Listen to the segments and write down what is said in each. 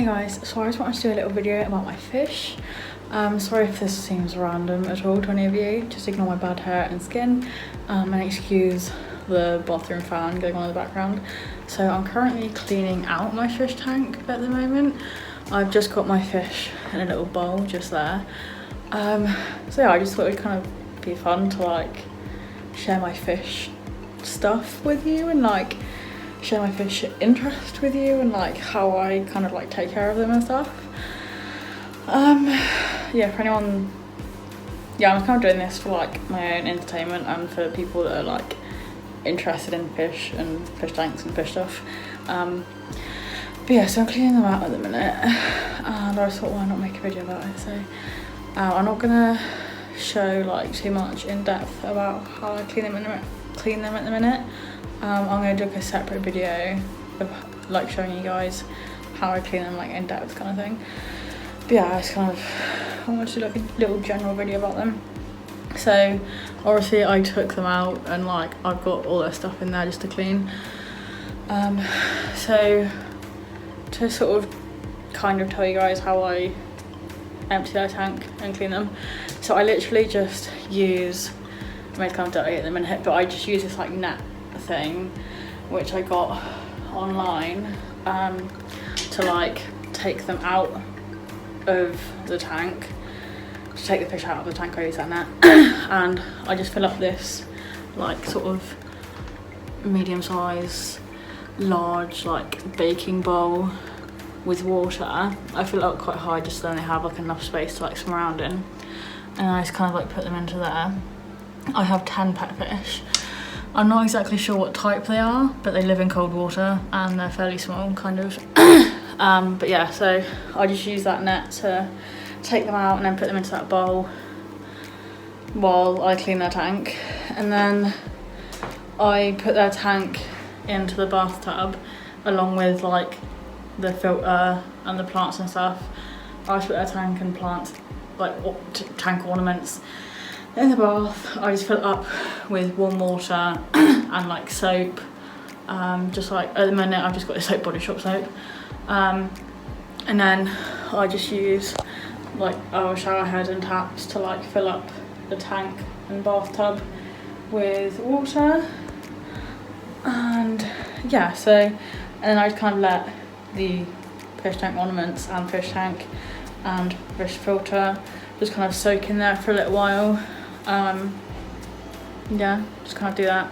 Hey guys, so I just wanted to do a little video about my fish. Sorry if this seems random at all to any of you, just ignore my bad hair and skin, and excuse the bathroom fan going on in the background. So I'm currently cleaning out my fish tank at the moment. I've just got my fish in a little bowl just there. So yeah, I just thought it'd kind of be fun to like share my fish stuff with you and like share my fish interest with you and like how I kind of like take care of them and stuff. Yeah, for anyone, yeah, I'm kind of doing this for like my own entertainment and for people that are like interested in fish and fish tanks and fish stuff. But yeah, so I'm cleaning them out at the minute and I just thought, why not make a video about it? So I'm not gonna show like too much in depth about how I clean them at the minute. I'm going to do like a separate video of like showing you guys how I clean them like in depth kind of thing. But yeah, I just kind of want to do like a little general video about them. So obviously I took them out and like I've got all their stuff in there just to clean. So to sort of kind of tell you guys how I empty their tank and clean them. So I literally just use, I mean it's kind of dirty at the minute, but I just use this like net thing which I got online to like take them out of the tank, to take the fish out of the tank. I use that net and I just fill up this like sort of medium size large like baking bowl with water. I fill it up quite high just so then they have like enough space to like swim around in, and I just kind of like put them into there. I have 10 pet fish. I'm not exactly sure what type they are, but they live in cold water and they're fairly small kind of. But yeah, so I just use that net to take them out and then put them into that bowl while I clean their tank. And then I put their tank into the bathtub along with like the filter and the plants and stuff. I just put their tank and plants, like tank ornaments in the bath. I just fill it up with warm water and like soap. Just like at the minute I've just got this like Body Shop soap. And then I just use like our shower head and taps to like fill up the tank and bathtub with water. And yeah, so and then I kind of let the fish tank ornaments and fish tank and fish filter just kind of soak in there for a little while. Yeah, just kind of do that,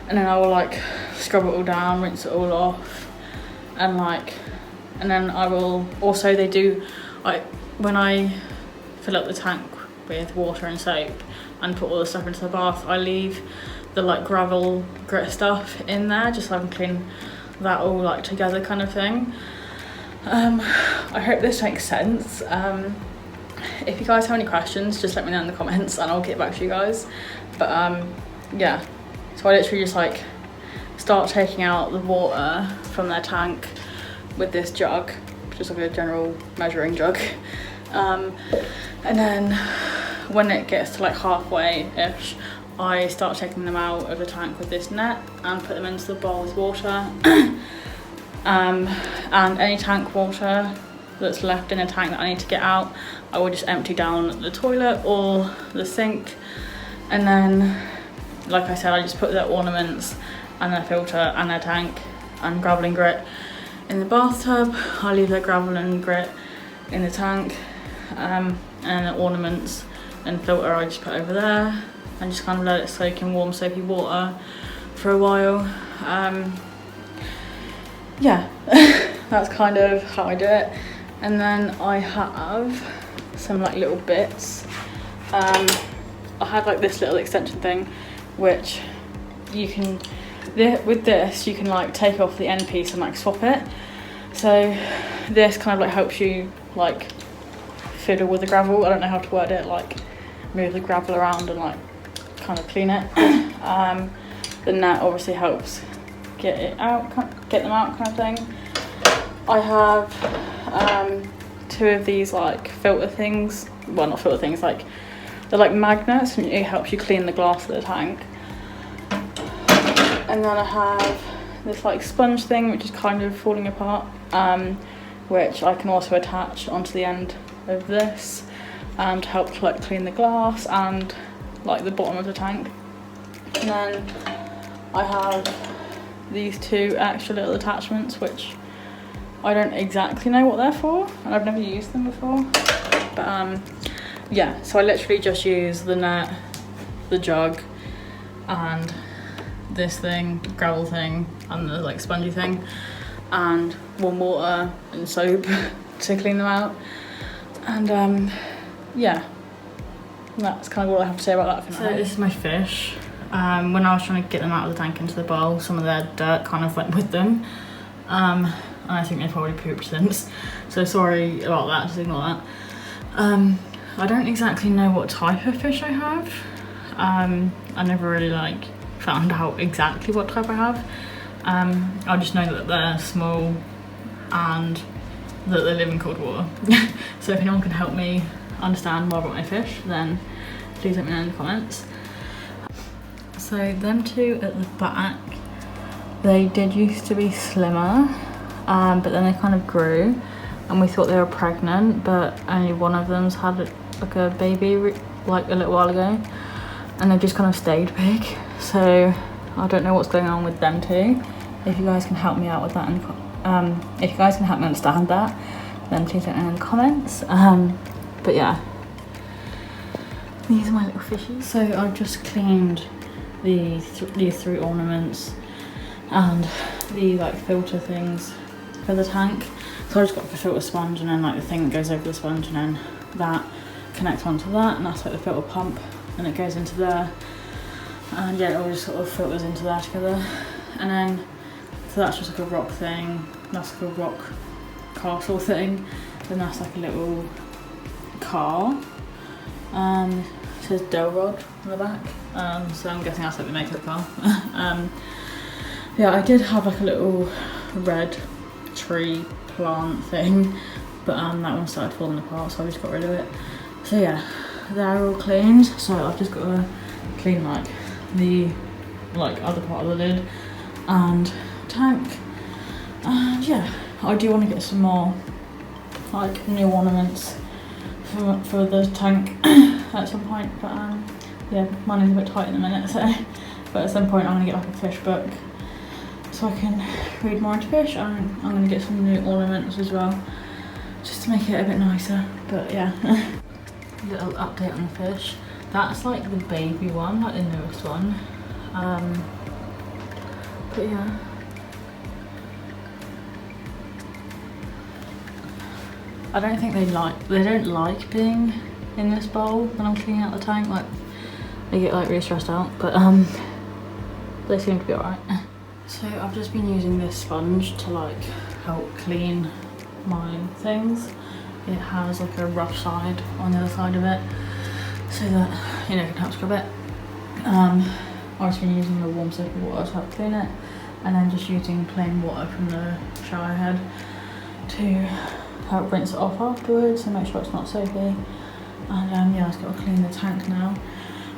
and then I will like scrub it all down, rinse it all off, and like, and then I will also, they do like when I fill up the tank with water and soap and put all the stuff into the bath, I leave the like gravel grit stuff in there just so I can clean that all like together kind of thing. I hope this makes sense. If you guys have any questions, just let me know in the comments and I'll get back to you guys. But yeah, so I literally just like start taking out the water from their tank with this jug, just like a general measuring jug. And then when it gets to like halfway-ish, I start taking them out of the tank with this net and put them into the bowl with water. And any tank water that's left in a tank that I need to get out, I will just empty down the toilet or the sink. And then, like I said, I just put their ornaments and their filter and their tank and gravel and grit in the bathtub. I leave their gravel and grit in the tank, and the ornaments and filter I just put over there and just kind of let it soak in warm soapy water for a while. Yeah, that's kind of how I do it. And then I have some like little bits. I had like this little extension thing which you can, with this you can like take off the end piece and like swap it. So this kind of like helps you like fiddle with the gravel. I don't know how to word it, like move the gravel around and like kind of clean it. The net obviously helps get them out kind of thing. I have 2 of these like filter things, well not filter things, like they're like magnets and it helps you clean the glass of the tank. And then I have this like sponge thing which is kind of falling apart. which I can also attach onto the end of this to help like clean the glass and like the bottom of the tank. And then I have these two extra little attachments which I don't exactly know what they're for and I've never used them before, but yeah, so I literally just use the net, the jug and this thing, gravel thing and the like spongy thing and warm water and soap to clean them out. And yeah, that's kind of all I have to say about that for now. So this is my fish. When I was trying to get them out of the tank into the bowl, some of their dirt kind of went with them. And I think they've probably pooped since. So sorry about that, just ignore that. I don't exactly know what type of fish I have. I never really like found out exactly what type I have. I just know that they're small and that they live in cold water. So if anyone can help me understand more about my fish, then please let me know in the comments. So them two at the back, they did used to be slimmer, but then they kind of grew and we thought they were pregnant, but only one of them's had like a baby like a little while ago and they've just kind of stayed big. So I don't know what's going on with them two. If you guys can help me out with that, if you guys can help me understand that, then please let me know in the comments. But yeah, these are my little fishies. So I've just cleaned these three ornaments and the like filter things for the tank. So I just got the filter sponge and then like the thing that goes over the sponge and then that connects onto that and that's like the filter pump and it goes into there. And yeah, it all just sort of filters into there together. And then, so that's just like a rock thing, that's like a rock castle thing, then that's like a little car. It says Delrod on the back, so I'm guessing that's like the makeup car. Yeah, I did have like a little red tree plant thing, but that one started falling apart, so I just got rid of it. So yeah, they're all cleaned, so I've just got to clean like the other part of the lid and tank. And yeah, I do want to get some more like new ornaments for the tank at some point, but yeah, money's a bit tight in a minute, so but at some point I'm going to get like a fish book so I can read more into fish, and I'm going to get some new ornaments as well just to make it a bit nicer. But yeah, little update on the fish. That's like the baby one, like the newest one. But yeah, I don't think they don't like being in this bowl when I'm cleaning out the tank. Like they get like really stressed out, but they seem to be alright. So I've just been using this sponge to like help clean my things. It has like a rough side on the other side of it, so that, you know, it can help scrub it. I've just been using the warm soapy water to help clean it, and then just using plain water from the shower head to help rinse it off afterwards and make sure it's not soapy. And yeah, I've got to clean the tank now,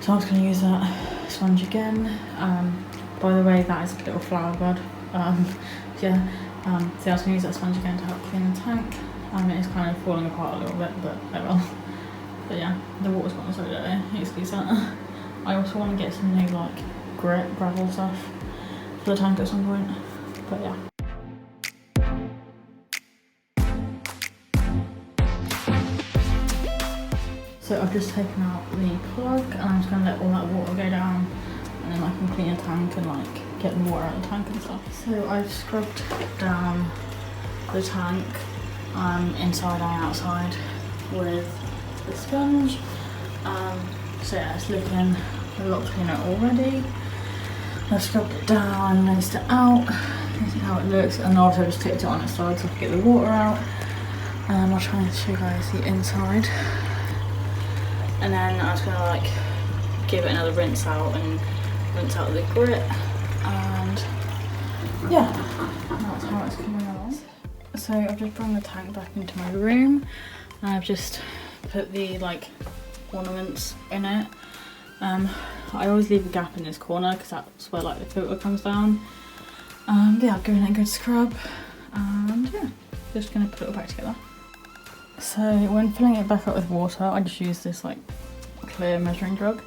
so I'm just going to use that sponge again. By the way, that is a little flower bud. Yeah, so I was going to use that sponge again to help clean the tank. It is kind of falling apart a little bit, but oh well. But yeah, the water's gotten so dirty, excuse that. I also want to get some new like gravel stuff for the tank at some point, but yeah. So I've just taken out the plug and I'm just going to let all that water go down, and then I can clean the tank and like get the water out of the tank and stuff. So I've scrubbed down the tank inside and outside with the sponge. So yeah, it's looking a lot cleaner already. I've scrubbed it down, rinsed it out. This is how it looks, and also just tipped it on its side so I can get the water out. I'll try and show you guys the inside. And then I was gonna like give it another rinse out and rinse out the grit, and yeah, that's how it's coming along. So I've just brought the tank back into my room, and I've just put the like ornaments in it. I always leave a gap in this corner because that's where like the filter comes down. Yeah, I've given it a good scrub, and yeah, just gonna put it all back together. So when filling it back up with water, I just use this like clear measuring jug,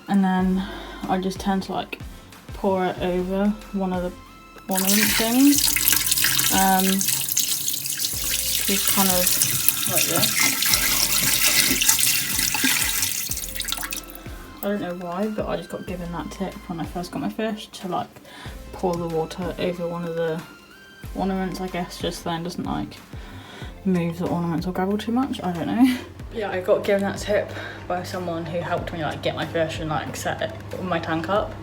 and then I just tend to like pour it over one of the ornament things, just kind of like this. I don't know why, but I just got given that tip when I first got my fish to like pour the water over one of the ornaments, I guess, just then doesn't like move the ornaments or gravel too much. I don't know. Yeah, I got given that tip by someone who helped me like get my fish and like set my tank up.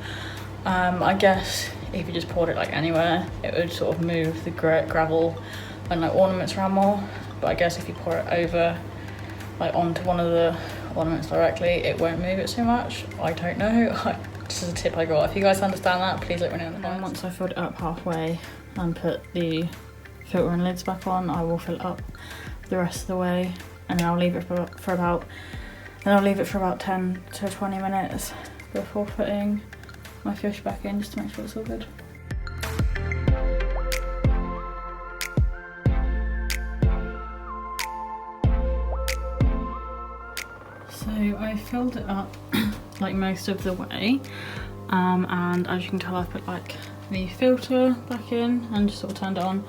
I guess if you just poured it like anywhere, it would sort of move the gravel and like ornaments around more. But I guess if you pour it over like onto one of the ornaments directly, it won't move it so much. I don't know. This is a tip I got. If you guys understand that, please let me know in the comments. Once I filled it up halfway and put the filter and lids back on, I will fill it up the rest of the way, and then I'll leave it for about 10 to 20 minutes before putting my fish back in, just to make sure it's all good. So I filled it up like most of the way, and as you can tell, I've put like the filter back in and just sort of turned it on.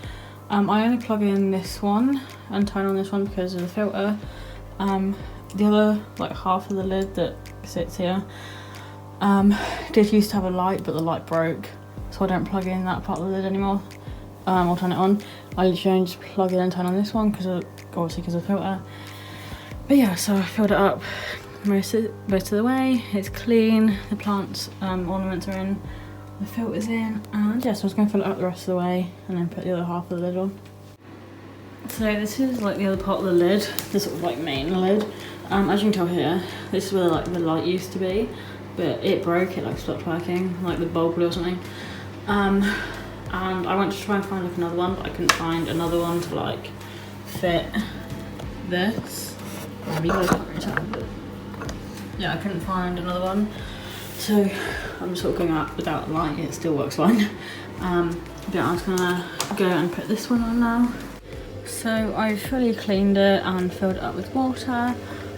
I only plug in this one and turn on this one because of the filter. The other like half of the lid that sits here did used to have a light, but the light broke, so I don't plug in that part of the lid anymore. I'll turn it on. I literally only just plug in and turn on this one because obviously because of the filter. But yeah, so I filled it up most of the way. It's clean, the plants ornaments are in, the filter's in, and yeah, so I was going to fill it up the rest of the way and then put the other half of the lid on. So this is like the other part of the lid, the sort of like main lid. As you can tell here, this is where like the light used to be, but it broke, it like stopped working, like the bulb blew or something. And I went to try and find like another one, but I couldn't find another one to like fit this. You guys can't really tell, but yeah, I couldn't find another one. So I'm just sort of going out without light, it still works fine. But yeah, I'm just gonna go and put this one on now. So I fully cleaned it and filled it up with water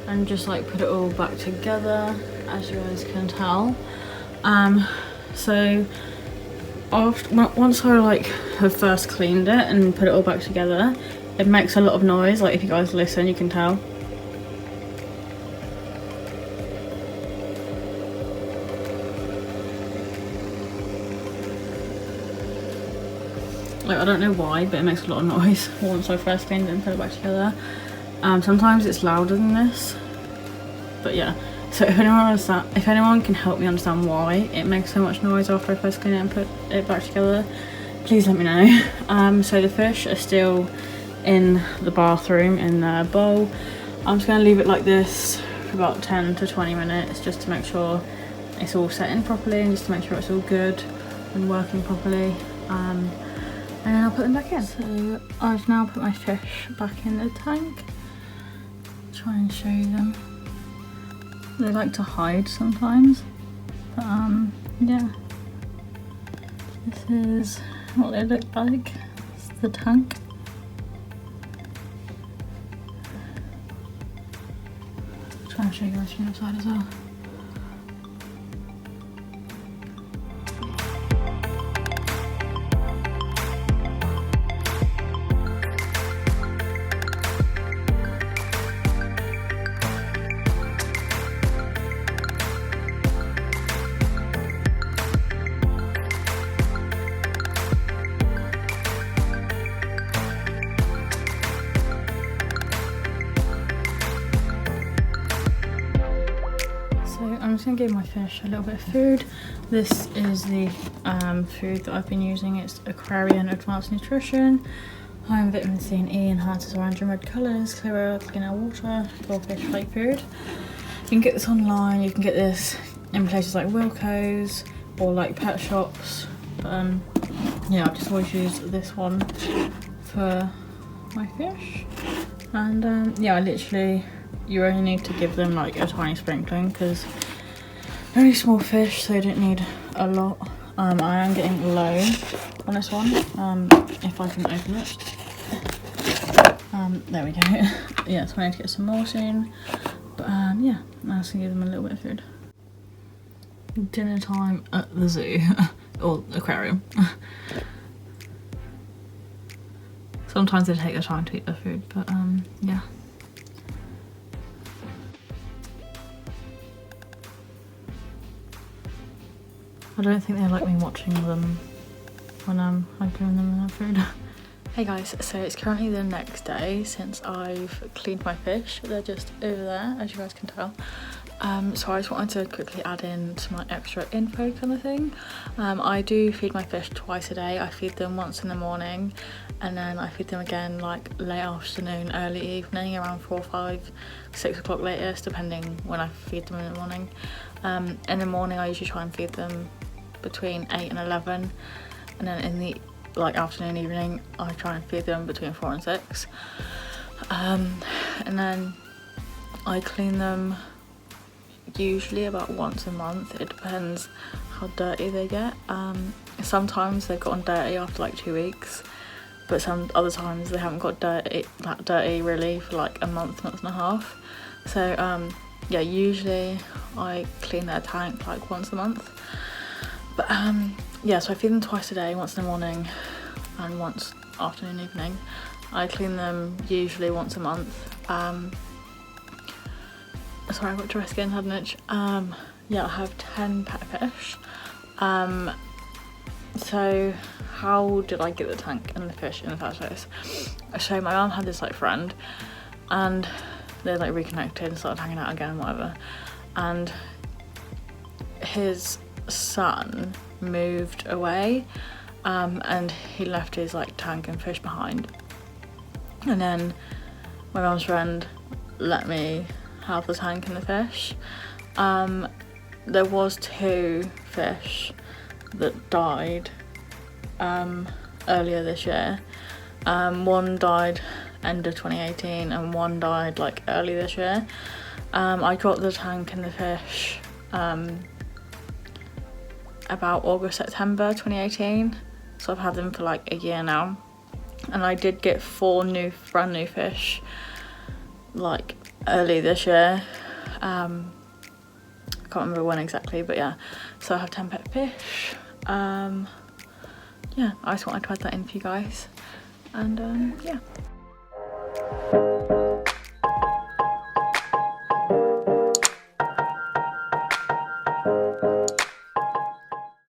and just like put it all back together, as you guys can tell. So once I like have first cleaned it and put it all back together, it makes a lot of noise. Like if you guys listen, you can tell. Like I don't know why, but it makes a lot of noise once I first cleaned it and put it back together. Sometimes it's louder than this, but yeah. So if anyone can help me understand why it makes so much noise after I first clean it and put it back together, please let me know. So the fish are still in the bathroom in their bowl. I'm just going to leave it like this for about 10 to 20 minutes just to make sure it's all set in properly and just to make sure it's all good and working properly. And then I'll put them back in. So I've now put my fish back in the tank. Try and show you them. They like to hide sometimes, but yeah. This is what they look like. It's the tank. Try and show you guys from the outside as well. I'm just going to give my fish a little bit of food. This is the food that I've been using. It's Aquarian Advanced Nutrition. High in vitamin C and E, enhances orange and red colours, clear clean out water for fish flake food. You can get this online, you can get this in places like Wilco's or like pet shops. But yeah, I've just always used this one for my fish. And yeah, you only need to give them like a tiny sprinkling because very small fish, so you don't need a lot. I am getting low on this one, if I can open it. There we go. Yeah, so I need to get some more soon. But yeah, I was gonna give them a little bit of food. Dinner time at the zoo, or aquarium. Sometimes they take their time to eat their food, but yeah. I don't think they like me watching them when I'm giving them their food. Hey guys, so it's currently the next day since I've cleaned my fish. They're just over there, as you guys can tell. So I just wanted to quickly add in some like extra info kind of thing. I do feed my fish twice a day. I feed them once in the morning, and then I feed them again like late afternoon, early evening, around 4, 5, 6 o'clock latest, depending when I feed them in the morning. In the morning I usually try and feed them between 8 and 11, and then in the afternoon, evening, I try and feed them between 4 and 6. And then I clean them usually about once a month. It depends how dirty they get. Sometimes they've gotten dirty after like 2 weeks, but some other times they haven't got that dirty really for like a month and a half. So yeah, usually I clean their tank like once a month. But yeah, so I feed them twice a day, once in the morning and once afternoon, evening. I clean them usually once a month. Sorry, I got dry skin, had an itch. Yeah, I have 10 pet fish. So how did I get the tank and the fish in the first place? So my mum had this like friend, and they like reconnected and started hanging out again and whatever. And his son moved away, and he left his like tank and fish behind. And then my mum's friend let me have the tank and the fish. There was 2 fish that died earlier this year. One died end of 2018 and one died like early this year. I got the tank and the fish about August, September 2018, so I've had them for like a year now. And I did get 4 brand new fish like early this year. I can't remember when exactly, but yeah, so I have 10 pet fish. Yeah, I just wanted to add that in for you guys, and yeah.